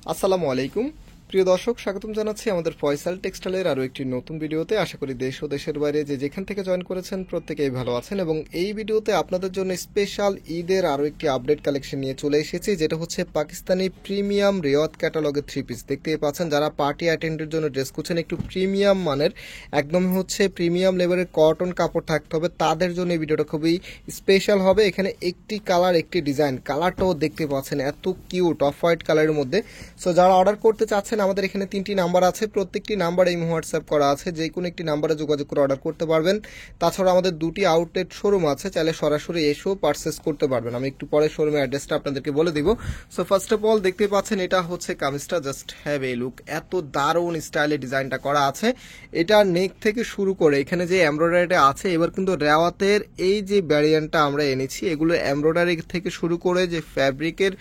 আসসালামু আলাইকুম প্রিয় দর্শক, স্বাগতম জানাচ্ছি আমাদের ফয়সাল টেক্সটাইলের আরও একটি নতুন ভিডিওতে। আশা করি দেশ ও দেশের বাইরে যে যেখান থেকে জয়েন করেছেন প্রত্যেকেই ভালো আছেন। এবং এই ভিডিওতে আপনাদের জন্য স্পেশাল ঈদের আরও একটি আপডেট কালেকশন নিয়ে চলে এসেছি, যেটা হচ্ছে পাকিস্তানি প্রিমিয়াম রেওয়াত ক্যাটালগের থ্রি পিস। দেখতেই পাচ্ছেন, যারা পার্টি অ্যাটেন্ডের জন্য ড্রেস খুঁজছেন একটু প্রিমিয়াম মানের, একদম হচ্ছে প্রিমিয়াম লেভেলের কটন কাপড় থাকতে হবে, তাদের জন্য এই ভিডিওটা খুবই স্পেশাল হবে। এখানে একটি কালার একটি ডিজাইন, কালারটাও দেখতে পাচ্ছেন এত কিউট অফ হোয়াইট কালারের মধ্যে। সো যারা অর্ডার করতে চাচ্ছেন, আমাদের এখানে 3টি নাম্বার আছে, প্রত্যেকটি নাম্বার এই হোয়াটসঅ্যাপ করা আছে, যে কোনো একটি নাম্বারে যোগাযোগ করে অর্ডার করতে পারবেন। তাছাড়া আমাদের 2টি আউটলেট শোরুম আছে, চাইলে সরাসরি এসেও পারচেস করতে পারবেন। আমি একটু পরে শোরুমের অ্যাড্রেসটা আপনাদেরকে বলে দিব। সো ফার্স্ট অফ অল দেখতে পাচ্ছেন, এটা হচ্ছে কামিজটা, জাস্ট হ্যাভ এ লুক, এত দারুণ স্টাইলে ডিজাইনটা করা আছে। এটা নেক থেকে শুরু করে এখানে যে এমব্রয়ডারিটা আছে, এবার কিন্তু রেওয়াতের এই যে ভ্যারিয়েন্টটা আমরা এনেছি, এগুলো এমব্রয়ডারি থেকে শুরু করে যে ফ্যাব্রিকের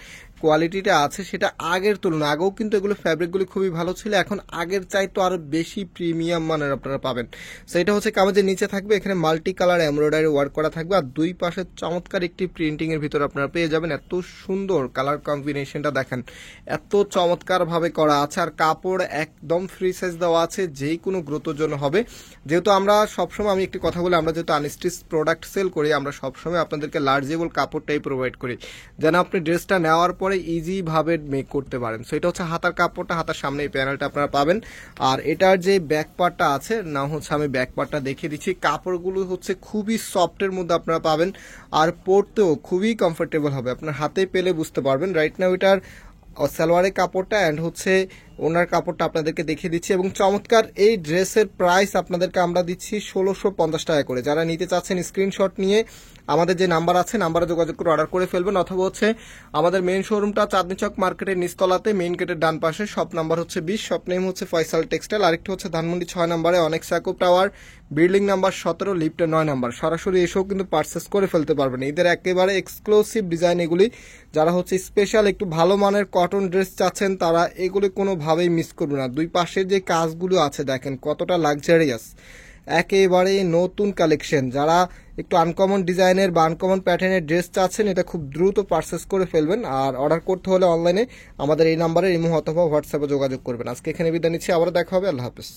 কোয়ালিটিটা আছে সেটা আগের তুলনায়, আগেও কিন্তু এগুলো ফ্যাব্রিকগুলি খুবই ভালো ছিল, এখন আগের চাইতে আরো বেশি প্রিমিয়াম মানের আপনারা পাবেন। সেটা হচ্ছে কামিজের নিচে থাকবে এখানে মাল্টি কালার এমব্রয়ডারি ওয়ার্ক করা থাকবে, আর দুই পাশে চমৎকার একটি প্রিন্টিং এর ভিতর আপনারা পেয়ে যাবেন। এত সুন্দর কালার কম্বিনেশনটা দেখেন, এত চমৎকার ভাবে করা আছে। আর কাপড় একদম ফ্রি সাইজ দেওয়া আছে, যেই কোনো গ্রোথের জন্য হবে। যেহেতু আমরা সবসময়, আমি একটি কথা বলি, আমরা যেহেতু আনস্টিচ প্রোডাক্ট সেল করি, আমরা সবসময় আপনাদেরকে লার্জেবল কাপড়টাই প্রোভাইড করি, যেন আপনি ড্রেসটা নেওয়ার পরে ইজি ভাবে মেক করতে পারেন। সো এটা হচ্ছে হাতার কাপড়টা, হাতার সামনে এই প্যানেলটা আপনারা পাবেন। আর এটার যে ব্যাক পার্টটা আছে, না হচ্ছে আমি ব্যাক পার্টটা দেখিয়ে দিচ্ছি। কাপড়গুলো হচ্ছে খুবই সফটের মধ্যে আপনারা পাবেন, আর পরতেও খুবই কমফোর্টেবল হবে, আপনার হাতে পেলে বুঝতে পারবেন। রাইট নাও এটার সালোয়ারের কাপড়টা অ্যান্ড হচ্ছে ওনার কাপড়টা আপনাদেরকে দেখিয়ে দিচ্ছি। এবং চমৎকার এই ড্রেসের প্রাইস আপনাদেরকে আমরা দিচ্ছি 1650 টাকা করে। যারা নিতে চাচ্ছেন স্ক্রিনশট নিয়ে আমাদের যে নাম্বার আছে, নাম্বারে যোগাযোগ করে অর্ডার করে ফেলবেন। অথবা হচ্ছে আমাদের মেইন শোরুমটা চাঁদনী চক মার্কেটের নিচতলাতে, মেইন গেটের ডান পাশে, শপ নাম্বার হচ্ছে 20, শপ নেম হচ্ছে ফয়সাল টেক্সটাইল। আরেকটি হচ্ছে ধানমন্ডি 6 নম্বরে অনেক সাকুব টাওয়ার, বিল্ডিং নাম্বার 17, লিফটে 9 নাম্বার। সরাসরি এসেও কিন্তু পারচেস করে ফেলতে পারবেন। এদের একেবারে এক্সক্লুসিভ ডিজাইন এগুলি। যারা হচ্ছে স্পেশাল একটু ভালো মানের কটন ড্রেস চাচ্ছেন, তারা এগুলি কোনোভাবেই মিস করবে না। দুই পাশে যে কাজগুলো আছে দেখেন কতটা লাক্সারিয়াস, একেবারে নতুন কালেকশন। যারা একটু আনকমন ডিজাইনের বা আনকমন প্যাটার্নের ড্রেস চাচ্ছেন, এটা খুব দ্রুত পারচেস করে ফেলবেন। আর অর্ডার করতে হলে অনলাইনে আমাদের এই নাম্বারে ইমো অথবা হোয়াটসঅ্যাপে যোগাযোগ করবেন। আজকে এখানে বিদায় নিচ্ছি, আবার দেখা হবে। আল্লাহ হাফেজ।